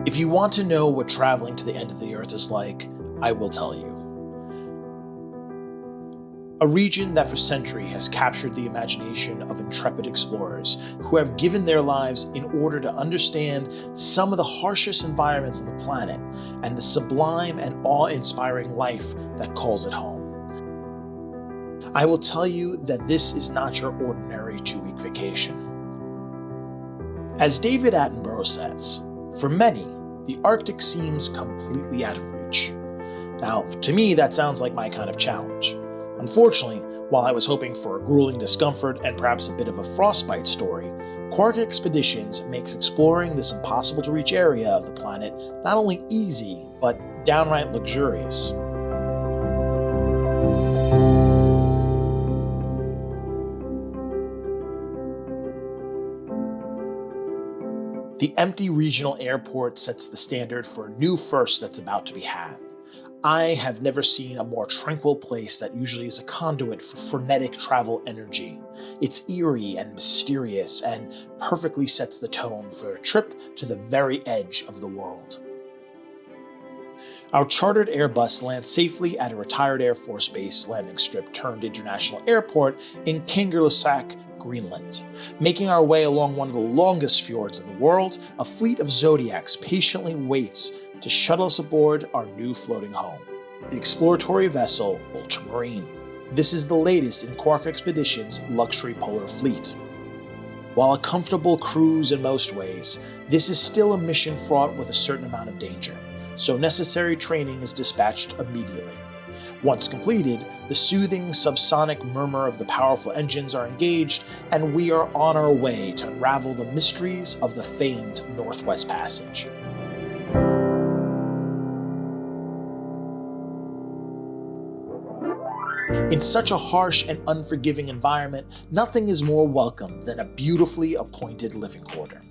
If you want to know what traveling to the end of the Earth is like, I will tell you. A region that for centuries has captured the imagination of intrepid explorers who have given their lives in order to understand some of the harshest environments on the planet and the sublime and awe-inspiring life that calls it home. I will tell you that this is not your ordinary 2-week vacation. As David Attenborough says, for many, the Arctic seems completely out of reach. Now, to me, that sounds like my kind of challenge. Unfortunately, while I was hoping for a grueling discomfort and perhaps a bit of a frostbite story, Quark Expeditions makes exploring this impossible-to-reach area of the planet not only easy, but downright luxurious. The empty regional airport sets the standard for a new first that's about to be had. I have never seen a more tranquil place that usually is a conduit for frenetic travel energy. It's eerie and mysterious and perfectly sets the tone for a trip to the very edge of the world. Our chartered Airbus lands safely at a retired Air Force Base landing strip turned international airport in Kangerlussuaq, Greenland. Making our way along one of the longest fjords in the world, a fleet of Zodiacs patiently waits to shuttle us aboard our new floating home, the exploratory vessel Ultramarine. This is the latest in Quark Expeditions' luxury polar fleet. While a comfortable cruise in most ways, this is still a mission fraught with a certain amount of danger, so necessary training is dispatched immediately. Once completed, the soothing subsonic murmur of the powerful engines are engaged, and we are on our way to unravel the mysteries of the famed Northwest Passage. In such a harsh and unforgiving environment, nothing is more welcome than a beautifully appointed living quarter.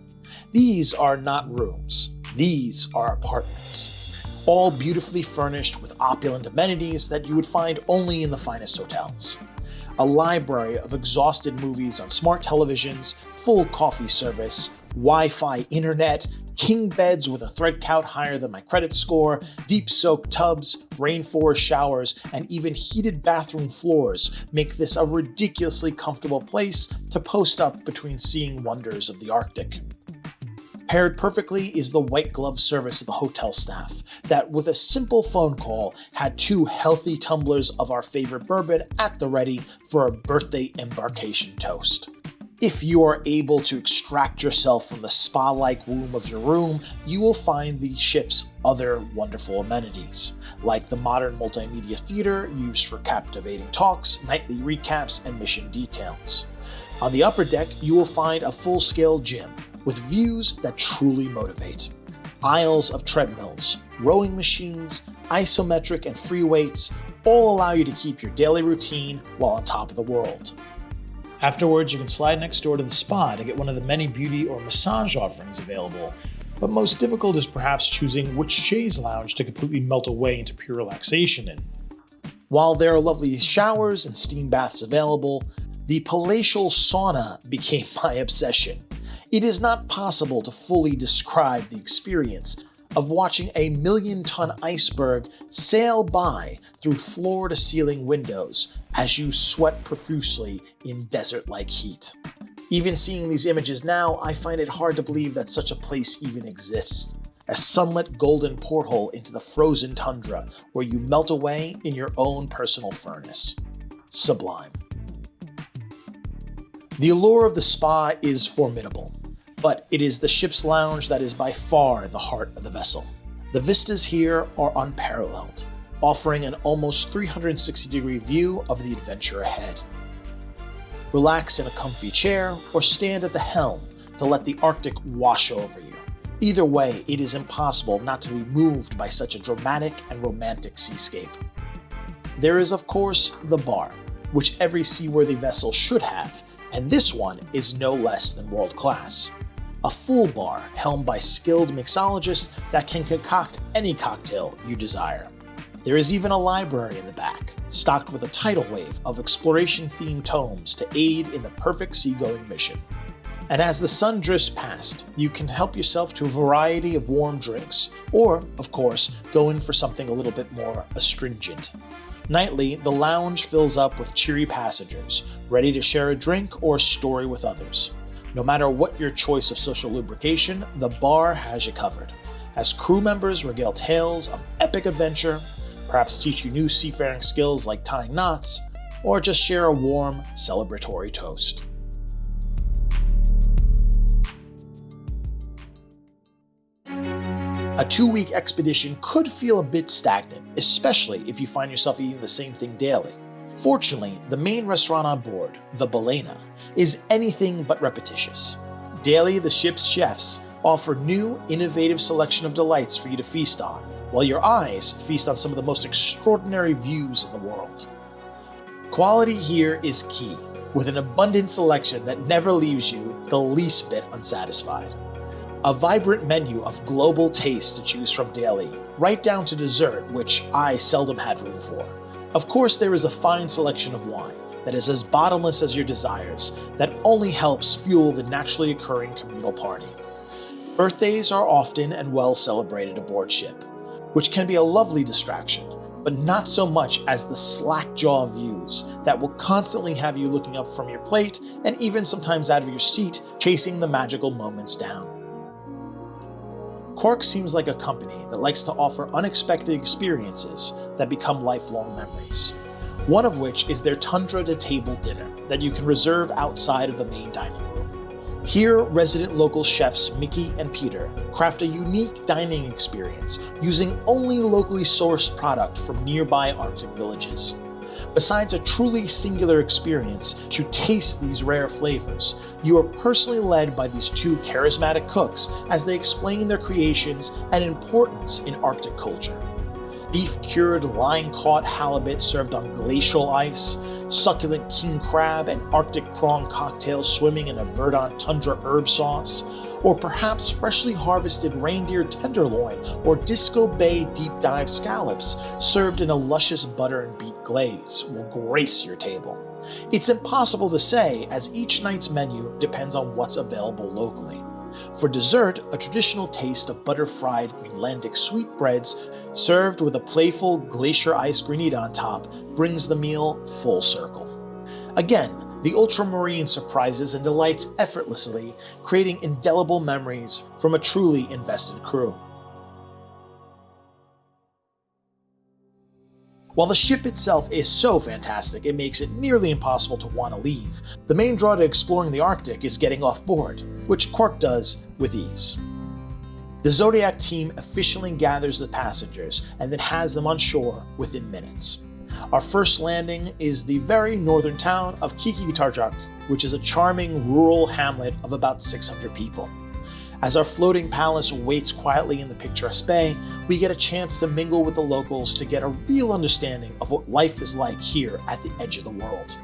These are not rooms, these are apartments, all beautifully furnished with opulent amenities that you would find only in the finest hotels. A library of exhausted movies on smart televisions, full coffee service, Wi-Fi internet, king beds with a thread count higher than my credit score, deep soaked tubs, rainforest showers, and even heated bathroom floors make this a ridiculously comfortable place to post up between seeing wonders of the Arctic. Paired perfectly is the white glove service of the hotel staff that, with a simple phone call, had 2 healthy tumblers of our favorite bourbon at the ready for a birthday embarkation toast. If you are able to extract yourself from the spa-like womb of your room, you will find the ship's other wonderful amenities, like the modern multimedia theater used for captivating talks, nightly recaps, and mission details. On the upper deck, you will find a full-scale gym with views that truly motivate. Aisles of treadmills, rowing machines, isometric and free weights all allow you to keep your daily routine while on top of the world. Afterwards, you can slide next door to the spa to get one of the many beauty or massage offerings available, but most difficult is perhaps choosing which chaise lounge to completely melt away into pure relaxation in. While there are lovely showers and steam baths available, the palatial sauna became my obsession. It is not possible to fully describe the experience of watching a million-ton iceberg sail by through floor-to-ceiling windows as you sweat profusely in desert-like heat. Even seeing these images now, I find it hard to believe that such a place even exists. A sunlit golden porthole into the frozen tundra where you melt away in your own personal furnace. Sublime. The allure of the spa is formidable, but it is the ship's lounge that is by far the heart of the vessel. The vistas here are unparalleled, offering an almost 360-degree view of the adventure ahead. Relax in a comfy chair or stand at the helm to let the Arctic wash over you. Either way, it is impossible not to be moved by such a dramatic and romantic seascape. There is, of course, the bar, which every seaworthy vessel should have, and this one is no less than world-class. A full bar helmed by skilled mixologists that can concoct any cocktail you desire. There is even a library in the back, stocked with a tidal wave of exploration-themed tomes to aid in the perfect seagoing mission. And as the sun drifts past, you can help yourself to a variety of warm drinks, or, of course, go in for something a little bit more astringent. Nightly, the lounge fills up with cheery passengers, ready to share a drink or a story with others. No matter what your choice of social lubrication, the bar has you covered, as crew members regale tales of epic adventure, perhaps teach you new seafaring skills like tying knots, or just share a warm, celebratory toast. A 2-week expedition could feel a bit stagnant, especially if you find yourself eating the same thing daily. Fortunately, the main restaurant on board, the Balena, is anything but repetitious. Daily, the ship's chefs offer new, innovative selection of delights for you to feast on, while your eyes feast on some of the most extraordinary views in the world. Quality here is key, with an abundant selection that never leaves you the least bit unsatisfied. A vibrant menu of global tastes to choose from daily, right down to dessert, which I seldom had room for. Of course, there is a fine selection of wine that is as bottomless as your desires, that only helps fuel the naturally occurring communal party. Birthdays are often and well celebrated aboard ship, which can be a lovely distraction, but not so much as the slack-jaw views that will constantly have you looking up from your plate and even sometimes out of your seat, chasing the magical moments down. Quark seems like a company that likes to offer unexpected experiences that become lifelong memories. One of which is their Tundra to table dinner that you can reserve outside of the main dining room. Here, resident local chefs Mickey and Peter craft a unique dining experience using only locally sourced product from nearby Arctic villages. Besides a truly singular experience to taste these rare flavors, you are personally led by these two charismatic cooks as they explain their creations and importance in Arctic culture. Beef-cured, line-caught halibut served on glacial ice, succulent king crab and Arctic prawn cocktails swimming in a verdant tundra herb sauce, or perhaps freshly harvested reindeer tenderloin or Disco Bay deep-dive scallops served in a luscious butter and beet glaze will grace your table. It's impossible to say, as each night's menu depends on what's available locally. For dessert, a traditional taste of butter-fried Greenlandic sweetbreads served with a playful glacier ice grenade on top brings the meal full circle. Again, the Ultramarine surprises and delights effortlessly, creating indelible memories from a truly invested crew. While the ship itself is so fantastic it makes it nearly impossible to want to leave, the main draw to exploring the Arctic is getting off board, which Quark does with ease. The Zodiac team efficiently gathers the passengers and then has them on shore within minutes. Our first landing is the very northern town of Qikiqtarjuq, which is a charming rural hamlet of about 600 people. As our floating palace waits quietly in the picturesque bay, we get a chance to mingle with the locals to get a real understanding of what life is like here at the edge of the world.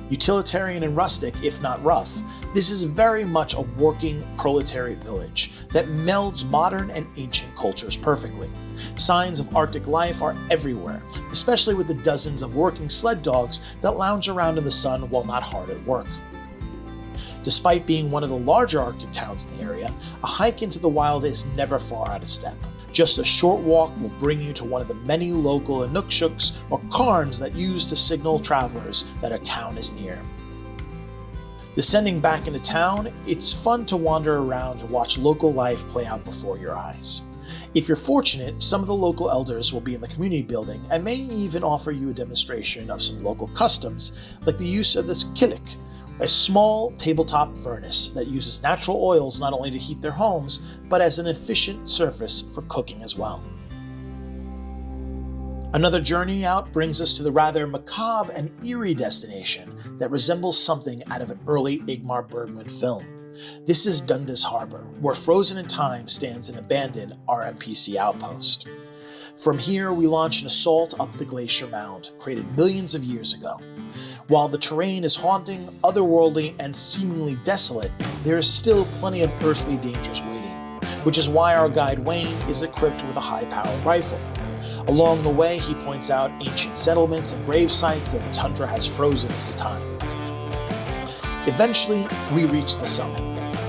Utilitarian and rustic, if not rough, this is very much a working proletariat village that melds modern and ancient cultures perfectly. Signs of Arctic life are everywhere, especially with the dozens of working sled dogs that lounge around in the sun while not hard at work. Despite being one of the larger Arctic towns in the area, a hike into the wild is never far out of step. Just a short walk will bring you to one of the many local inukshuks or cairns that use to signal travelers that a town is near. Descending back into town, it's fun to wander around and watch local life play out before your eyes. If you're fortunate, some of the local elders will be in the community building and may even offer you a demonstration of some local customs, like the use of this killik, a small tabletop furnace that uses natural oils not only to heat their homes, but as an efficient surface for cooking as well. Another journey out brings us to the rather macabre and eerie destination that resembles something out of an early Ingmar Bergman film. This is Dundas Harbor, where frozen in time stands an abandoned RMPC outpost. From here, we launch an assault up the glacier mound, created millions of years ago. While the terrain is haunting, otherworldly, and seemingly desolate, there is still plenty of earthly dangers waiting, which is why our guide Wayne is equipped with a high-powered rifle. Along the way, he points out ancient settlements and grave sites that the tundra has frozen into time. Eventually, we reach the summit,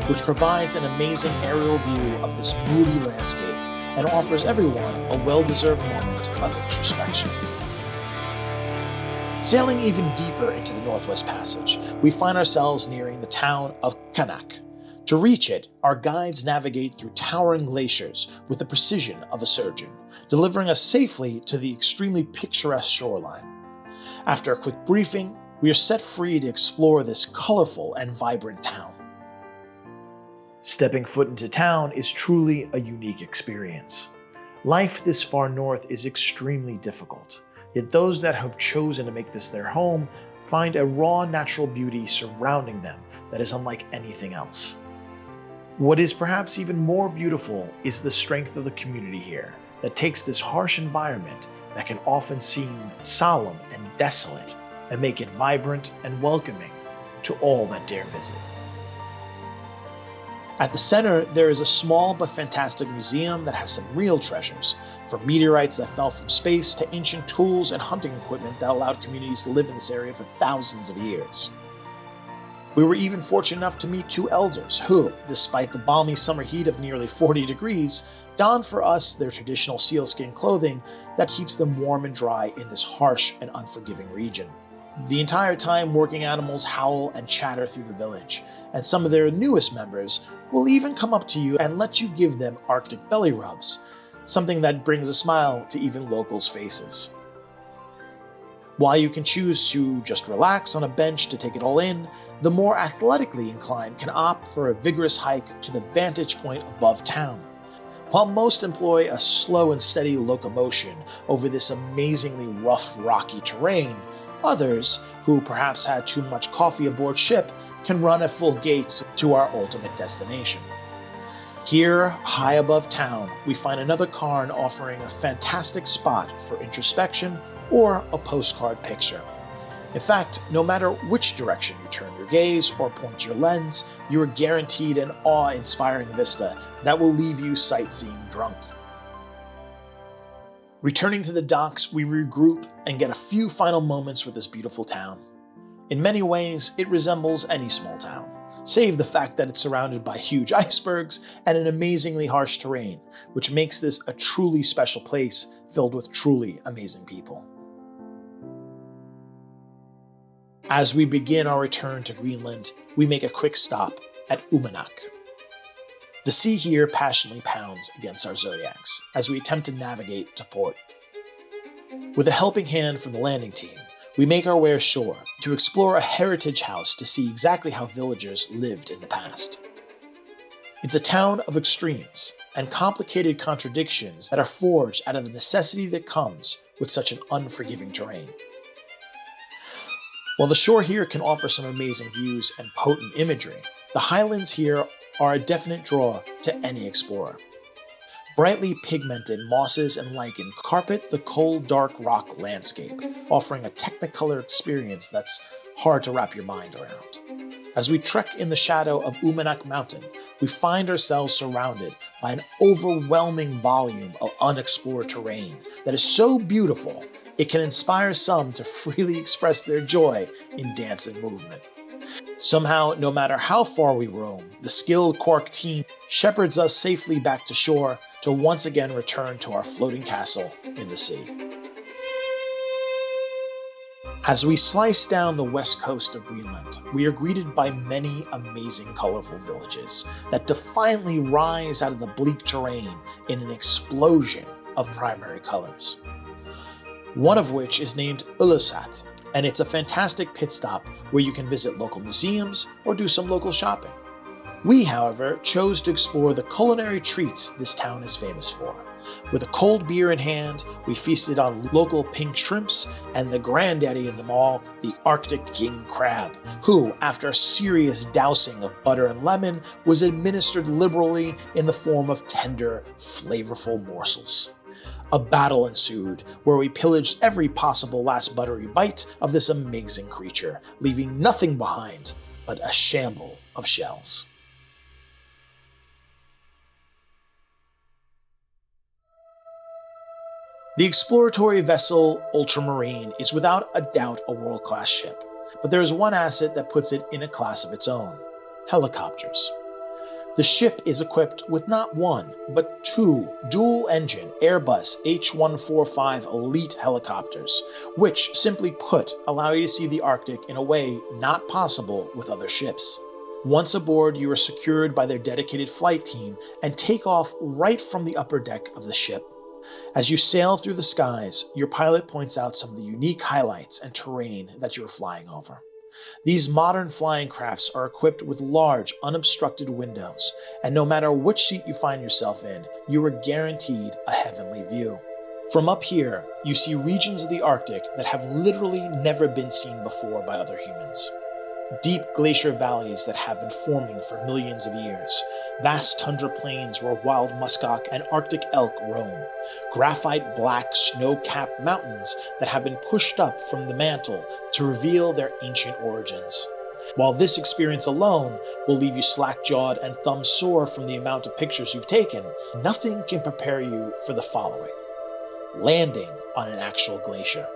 which provides an amazing aerial view of this moody landscape and offers everyone a well-deserved moment of introspection. Sailing even deeper into the Northwest Passage, we find ourselves nearing the town of Kanak. To reach it, our guides navigate through towering glaciers with the precision of a surgeon, delivering us safely to the extremely picturesque shoreline. After a quick briefing, we are set free to explore this colorful and vibrant town. Stepping foot into town is truly a unique experience. Life this far north is extremely difficult, yet those that have chosen to make this their home find a raw natural beauty surrounding them that is unlike anything else. What is perhaps even more beautiful is the strength of the community here that takes this harsh environment that can often seem solemn and desolate and make it vibrant and welcoming to all that dare visit. At the center, there is a small but fantastic museum that has some real treasures, from meteorites that fell from space to ancient tools and hunting equipment that allowed communities to live in this area for thousands of years. We were even fortunate enough to meet two elders who, despite the balmy summer heat of nearly 40 degrees, donned for us their traditional sealskin clothing that keeps them warm and dry in this harsh and unforgiving region. The entire time, working animals howl and chatter through the village, and some of their newest members will even come up to you and let you give them Arctic belly rubs, something that brings a smile to even locals' faces. While you can choose to just relax on a bench to take it all in, the more athletically inclined can opt for a vigorous hike to the vantage point above town. While most employ a slow and steady locomotion over this amazingly rough, rocky terrain, others, who perhaps had too much coffee aboard ship, can run at full gait to our ultimate destination. Here, high above town, we find another cairn offering a fantastic spot for introspection or a postcard picture. In fact, no matter which direction you turn your gaze or point your lens, you are guaranteed an awe-inspiring vista that will leave you sightseeing drunk. Returning to the docks, we regroup and get a few final moments with this beautiful town. In many ways, it resembles any small town, save the fact that it's surrounded by huge icebergs and an amazingly harsh terrain, which makes this a truly special place filled with truly amazing people. As we begin our return to Greenland, we make a quick stop at Uummannaq. The sea here passionately pounds against our zodiacs as we attempt to navigate to port. With a helping hand from the landing team, we make our way ashore to explore a heritage house to see exactly how villagers lived in the past. It's a town of extremes and complicated contradictions that are forged out of the necessity that comes with such an unforgiving terrain. While the shore here can offer some amazing views and potent imagery, the highlands here are a definite draw to any explorer. Brightly pigmented mosses and lichen carpet the cold, dark rock landscape, offering a technicolor experience that's hard to wrap your mind around. As we trek in the shadow of Uummannaq Mountain, we find ourselves surrounded by an overwhelming volume of unexplored terrain that is so beautiful it can inspire some to freely express their joy in dance and movement. Somehow, no matter how far we roam, the skilled Quark team shepherds us safely back to shore to once again return to our floating castle in the sea. As we slice down the west coast of Greenland, we are greeted by many amazing colorful villages that defiantly rise out of the bleak terrain in an explosion of primary colors. One of which is named Ilulissat, and it's a fantastic pit stop where you can visit local museums or do some local shopping. We, however, chose to explore the culinary treats this town is famous for. With a cold beer in hand, we feasted on local pink shrimps and the granddaddy of them all, the Arctic king crab, who, after a serious dousing of butter and lemon, was administered liberally in the form of tender, flavorful morsels. A battle ensued, where we pillaged every possible last buttery bite of this amazing creature, leaving nothing behind but a shamble of shells. The exploratory vessel Ultramarine is without a doubt a world-class ship, But there is one asset that puts it in a class of its own: helicopters. The ship is equipped with not one, but two dual-engine Airbus H-145 Elite helicopters, which, simply put, allow you to see the Arctic in a way not possible with other ships. Once aboard, you are secured by their dedicated flight team and take off right from the upper deck of the ship. As you sail through the skies, your pilot points out some of the unique highlights and terrain that you are flying over. These modern flying crafts are equipped with large, unobstructed windows, and no matter which seat you find yourself in, you are guaranteed a heavenly view. From up here, you see regions of the Arctic that have literally never been seen before by other humans. Deep glacier valleys that have been forming for millions of years, vast tundra plains where wild muskox and Arctic elk roam, graphite black snow-capped mountains that have been pushed up from the mantle to reveal their ancient origins. While this experience alone will leave you slack-jawed and thumb-sore from the amount of pictures you've taken, nothing can prepare you for the following: landing on an actual glacier.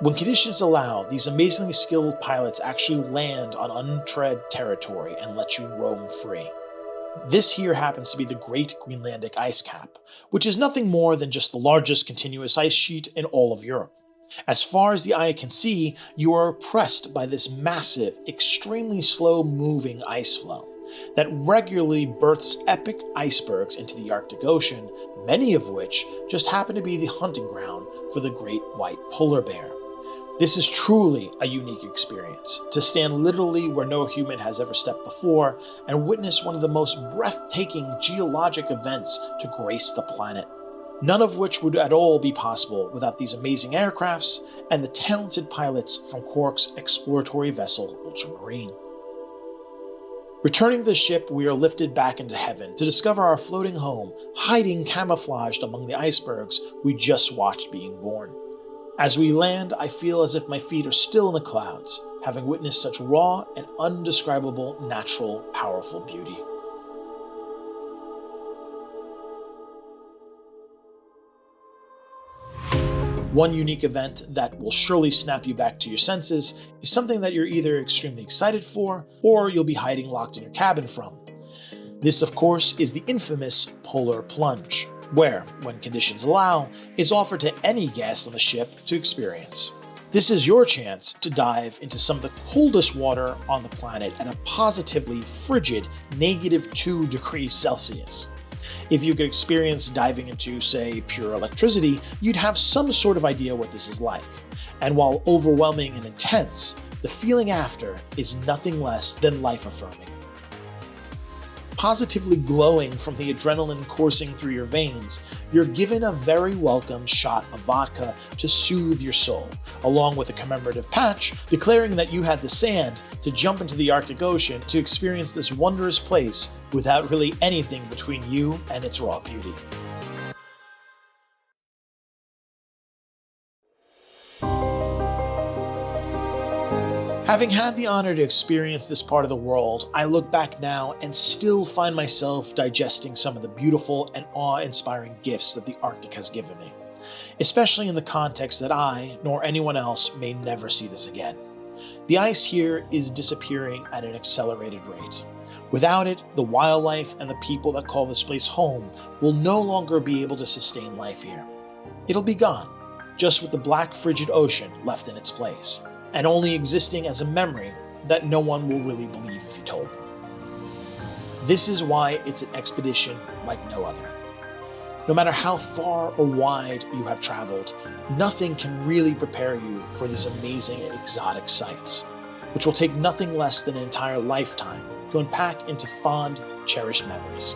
When conditions allow, these amazingly skilled pilots actually land on untread territory and let you roam free. This here happens to be the Great Greenlandic Ice Cap, which is nothing more than just the largest continuous ice sheet in all of Europe. As far as the eye can see, you are oppressed by this massive, extremely slow-moving ice flow that regularly berths epic icebergs into the Arctic Ocean, many of which just happen to be the hunting ground for the great white polar bear. This is truly a unique experience, to stand literally where no human has ever stepped before and witness one of the most breathtaking geologic events to grace the planet. None of which would at all be possible without these amazing aircrafts and the talented pilots from Quark's exploratory vessel, Ultramarine. Returning to the ship, we are lifted back into heaven to discover our floating home, hiding camouflaged among the icebergs we just watched being born. As we land, I feel as if my feet are still in the clouds, having witnessed such raw and undescribable natural, powerful beauty. One unique event that will surely snap you back to your senses is something that you're either extremely excited for, or you'll be hiding locked in your cabin from. This, of course, is the infamous polar plunge, where, when conditions allow, is offered to any guest on the ship to experience. This is your chance to dive into some of the coldest water on the planet at a positively frigid -2 degrees Celsius. If you could experience diving into, say, pure electricity, you'd have some sort of idea what this is like. And while overwhelming and intense, the feeling after is nothing less than life-affirming. Positively glowing from the adrenaline coursing through your veins, you're given a very welcome shot of vodka to soothe your soul, along with a commemorative patch declaring that you had the sand to jump into the Arctic Ocean to experience this wondrous place without really anything between you and its raw beauty. Having had the honor to experience this part of the world, I look back now and still find myself digesting some of the beautiful and awe-inspiring gifts that the Arctic has given me, especially in the context that I, nor anyone else, may never see this again. The ice here is disappearing at an accelerated rate. Without it, the wildlife and the people that call this place home will no longer be able to sustain life here. It'll be gone, just with the black frigid ocean left in its place, and only existing as a memory that no one will really believe if you told them. This is why it's an expedition like no other. No matter how far or wide you have traveled, nothing can really prepare you for these amazing exotic sights, which will take nothing less than an entire lifetime to unpack into fond, cherished memories.